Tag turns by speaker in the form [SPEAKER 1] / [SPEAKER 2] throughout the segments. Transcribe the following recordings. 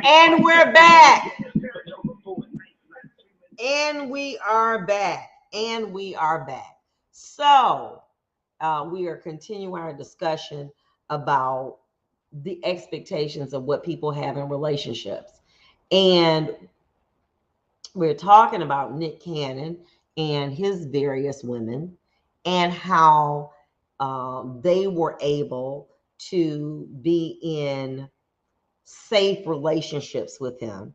[SPEAKER 1] And we're back. And we are back. And we are back. So, we are continuing our discussion about the expectations of what people have in relationships. And we're talking about Nick Cannon and his various women and how they were able to be in safe relationships with him,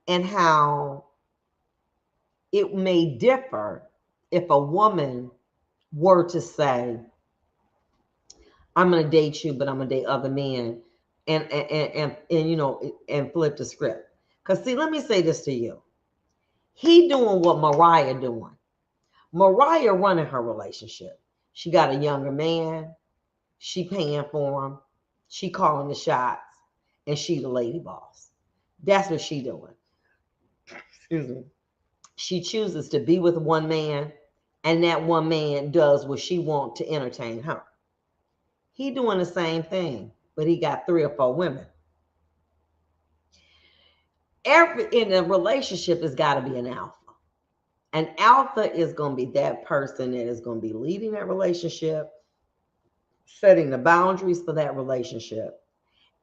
[SPEAKER 1] and how it may differ if a woman were to say, I'm going to date you, but I'm going to date other men, and and flip the script. Because see, let me say this to you. He doing what Mariah doing. Mariah running her relationship. She got a younger man. She paying for him. She calling the shots. And she the lady boss. That's what she doing. Excuse me. She chooses to be with one man, and that one man does what she wants to entertain her. He doing the same thing, but he got 3 or 4 women. In a relationship, it's got to be an alpha. An alpha is going to be that person that is going to be leading that relationship, setting the boundaries for that relationship,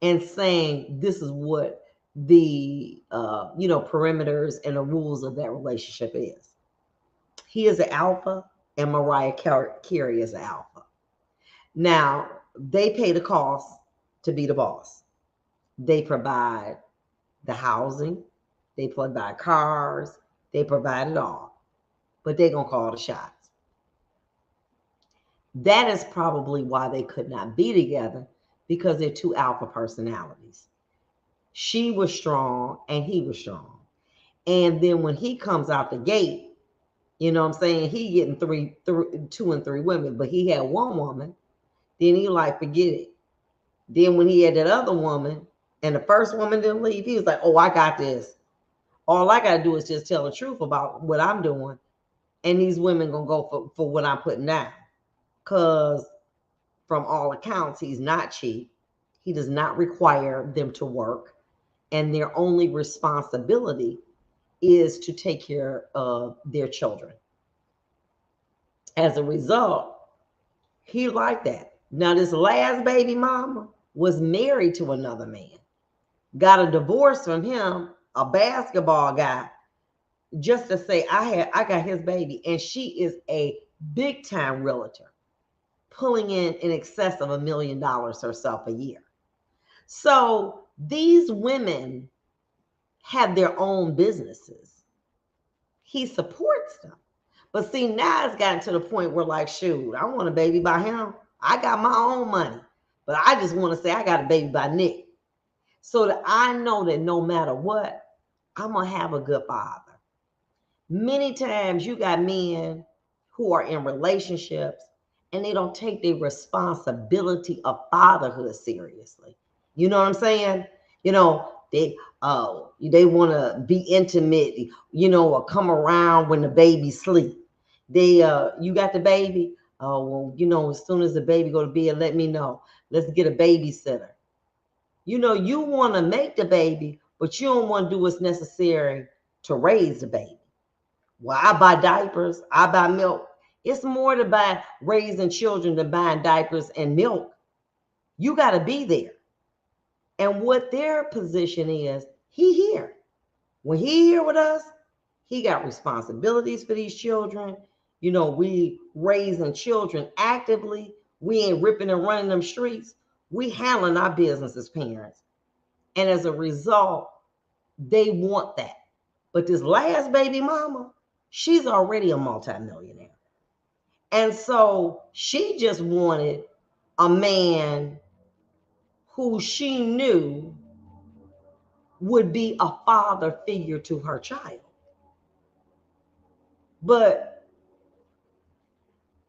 [SPEAKER 1] and saying this is what the perimeters and the rules of that relationship is. He is an alpha, and Mariah Carey is an alpha. Now, they pay the cost to be the boss. They provide the housing, they provide cars, they provide it all, but they're going to call the shots. That is probably why they could not be together, because they're 2 alpha personalities. She was strong and he was strong. And then when he comes out the gate, you know what I'm saying, he getting 2 and 3 women, but he had 1 woman. Then he like, forget it. Then when he had that other woman and the first woman didn't leave, he was like, oh, I got this. All I got to do is just tell the truth about what I'm doing. And these women going to go for what I'm putting down. Because from all accounts, he's not cheap. He does not require them to work. And their only responsibility is to take care of their children. As a result, he liked that. Now, this last baby mama was married to another man, got a divorce from him, a basketball guy, just to say I got his baby. And she is a big time realtor, pulling in excess of $1 million herself a year. So these women have their own businesses. He supports them. But see, now it's gotten to the point where, like, shoot, I want a baby by him. I got my own money. But I just want to say I got a baby by Nick. So that I know that no matter what, I'm going to have a good father. Many times you got men who are in relationships and they don't take the responsibility of fatherhood seriously. You know what I'm saying? They want to be intimate, or come around when the baby sleep. You got the baby. Oh, well, as soon as the baby go to bed, let me know. Let's get a babysitter. You want to make the baby, but you don't want to do what's necessary to raise the baby. Well, I buy diapers, I buy milk. It's more to buy raising children than buying diapers and milk. You got to be there. And what their position is, he here. When he here with us, he got responsibilities for these children. We raising children actively. We ain't ripping and running them streets. We handling our business as parents. And as a result, they want that. But this last baby mama, she's already a multimillionaire. And so she just wanted a man who she knew would be a father figure to her child. But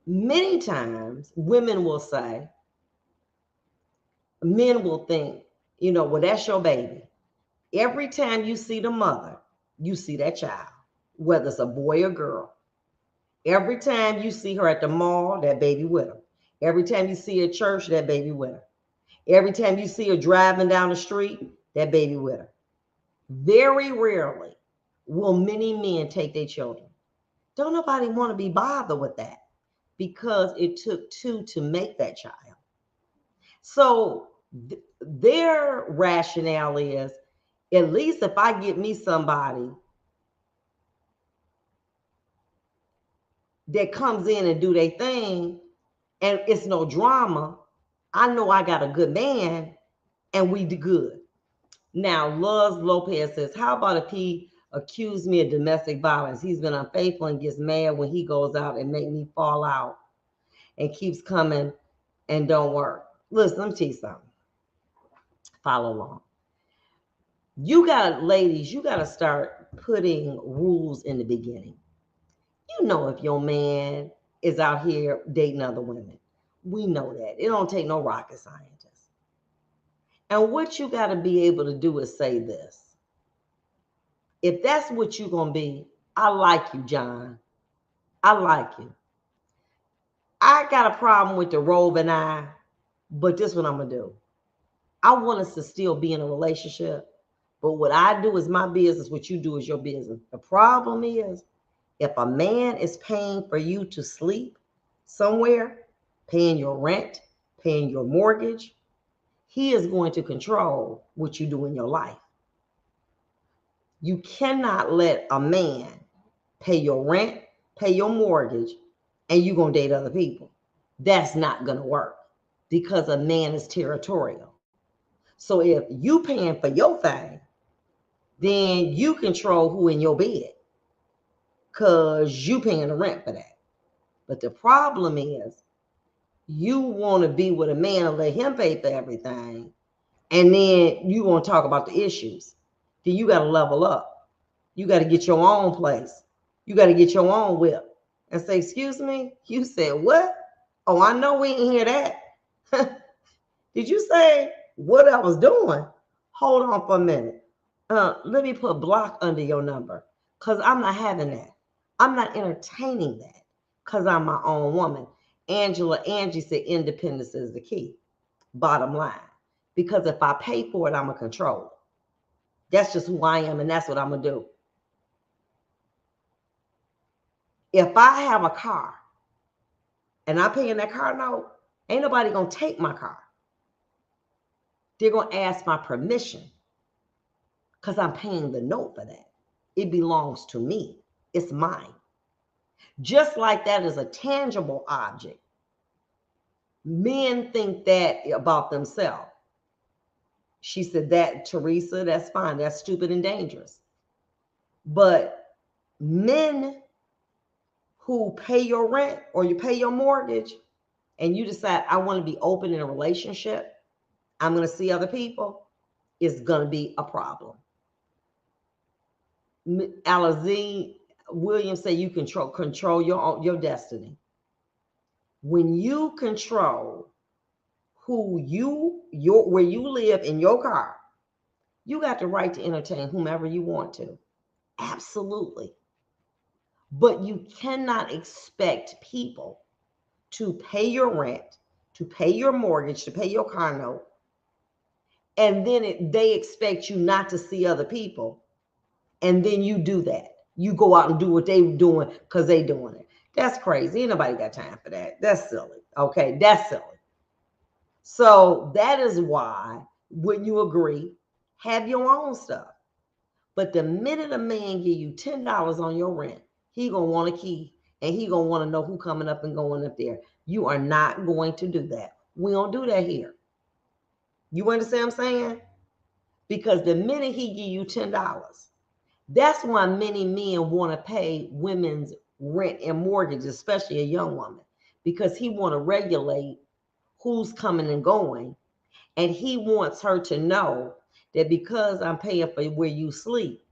[SPEAKER 1] many times women will say, men will think, well, that's your baby. Every time you see the mother, you see that child, whether it's a boy or girl. Every time you see her at the mall, that baby with her. Every time you see her at church, that baby with her. Every time you see her driving down the street, that baby with her. Very rarely will many men take their children. Don't nobody want to be bothered with that because it took two to make that child. So their rationale is, at least if I get me somebody that comes in and do their thing and it's no drama, I know I got a good man and we do good. Now, Luz Lopez says, how about if he accused me of domestic violence? He's been unfaithful and gets mad when he goes out and make me fall out and keeps coming and don't work. Listen, let me tell you something. Follow along. Ladies, you got to start putting rules in the beginning. You know if your man is out here dating other women. We know that. It don't take no rocket scientist. And what you got to be able to do is say this. If that's what you're going to be, I like you, John. I like you. I got a problem with the roving eye, but this is what I'm going to do. I want us to still be in a relationship, but what I do is my business. What you do is your business. The problem is, if a man is paying for you to sleep somewhere, paying your rent, paying your mortgage, he is going to control what you do in your life. You cannot let a man pay your rent, pay your mortgage, and you're going to date other people. That's not going to work because a man is territorial. So if you paying for your thing, then you control who in your bed because you paying the rent for that. But the problem is you want to be with a man and let him pay for everything, and then you want to talk about the issues. Then you got to level up. You got to get your own place. You got to get your own whip and say, excuse me, you said what? Oh, I know we didn't hear that. Did you say what I was doing? Hold on for a minute. Let me put block under your number because I'm not having that. I'm not entertaining that because I'm my own woman. Angie said independence is the key. Bottom line. Because if I pay for it, I'm going to control it. That's just who I am, and that's what I'm going to do. If I have a car and I'm paying that car note, ain't nobody going to take my car. They're going to ask my permission because I'm paying the note for that. It belongs to me. It's mine. Just like that is a tangible object. Men think that about themselves. She said that, Teresa, that's fine. That's stupid and dangerous. But men who pay your rent or you pay your mortgage and you decide, I want to be open in a relationship, I'm going to see other people, it's going to be a problem. Alizine Williams said you control your destiny. When you control where you live in your car, you got the right to entertain whomever you want to. Absolutely. But you cannot expect people to pay your rent, to pay your mortgage, to pay your car note, and then they expect you not to see other people, and then you do that. You go out and do what they doing because they doing it. That's crazy. Ain't nobody got time for that. That's silly. Okay, that's silly. So that is why, when you agree, have your own stuff. But the minute a man give you $10 on your rent, he gonna want a key and he gonna want to know who coming up and going up there. You are not going to do that. We don't do that here. You understand what I'm saying? Because the minute he give you $10, that's why many men want to pay women's rent and mortgage, especially a young woman, because he want to regulate who's coming and going. And he wants her to know that because I'm paying for where you sleep,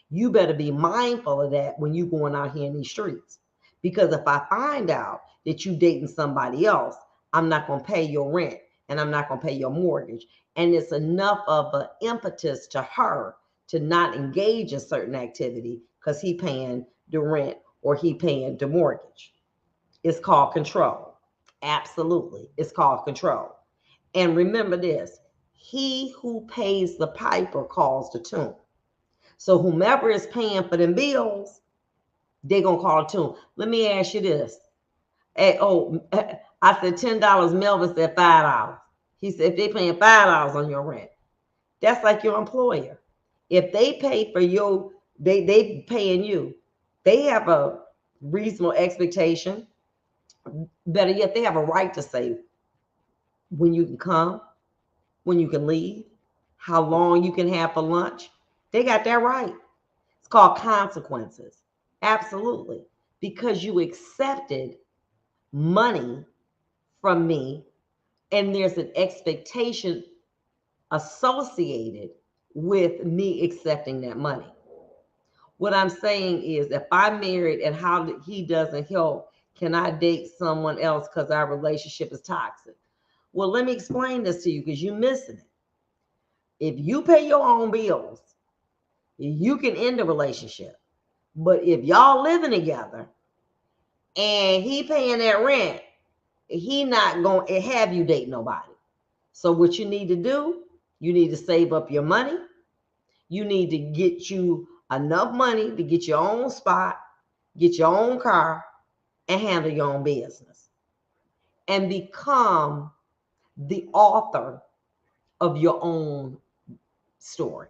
[SPEAKER 1] you better be mindful of that when you going out here in these streets. Because if I find out that you dating somebody else, I'm not going to pay your rent and I'm not going to pay your mortgage. And it's enough of an impetus to her to not engage in certain activity because he paying the rent or he paying the mortgage. It's called control. Absolutely. It's called control. And remember this, he who pays the piper calls the tune. So whomever is paying for them bills, they're going to call a tune. Let me ask you this. Hey, I said $10. Melvin said $5. He said, if they paying $5 on your rent, that's like your employer. If they pay for your, they paying you. They have a reasonable expectation. Better yet, they have a right to say when you can come, when you can leave, how long you can have for lunch. They got that right. It's called consequences. Absolutely. Because you accepted money from me, and there's an expectation associated with me accepting that money. What I'm saying is, if I'm married and how he doesn't help, can I date someone else because our relationship is toxic? Well, let me explain this to you because you're missing it. If you pay your own bills, you can end the relationship. But if y'all living together and he paying that rent, he not going to have you date nobody. So what you need to do, you need to save up your money. You need to get you enough money to get your own spot, get your own car, and handle your own business. And become the author of your own story.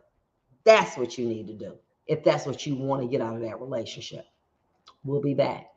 [SPEAKER 1] That's what you need to do if that's what you want to get out of that relationship. We'll be back.